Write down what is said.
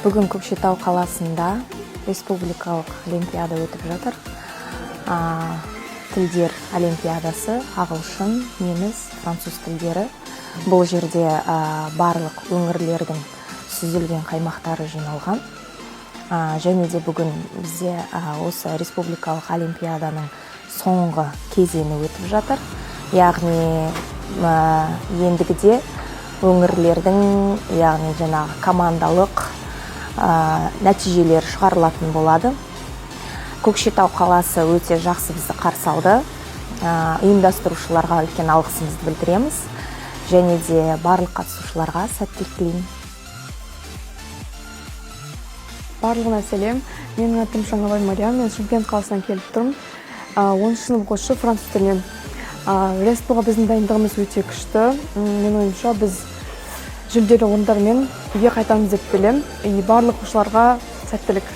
Бүгін Көкшетау қаласында республикалық олимпиада өтіп жатыр. Тілдер олимпиадасы, ағылшын, неміс, француз тілдері. Бұл жерде барлық өңірлердің сүзілген қаймақтары жиналған. Және де бүгін бізде осы республикалық олимпиаданың соңғы кезеңі өтіп жатыр. Яғни ендігіде өңірлердің, яғни жаңағы командалық нәтижелер шығарылатын болады. Көкшетау қаласы өте жақсы бізді қарсы алды. Ұйымдастырушыларға үлкен алғысымызды білдіреміз. Және де барлық қатысушыларға сәттілік тілеймін. Барлығына сәлем. Менің атым Шаңабай Мариам, мен Шымкент қаласынан келіп тұрмын. 10 сынып оқушы француз тілінен. Республикаға біздің дайындығымыз өте күшті. Мен ойымша біз жүлделі орындармен үйге қайтамыз деп білем. Барлық оқушыларға сәттілік.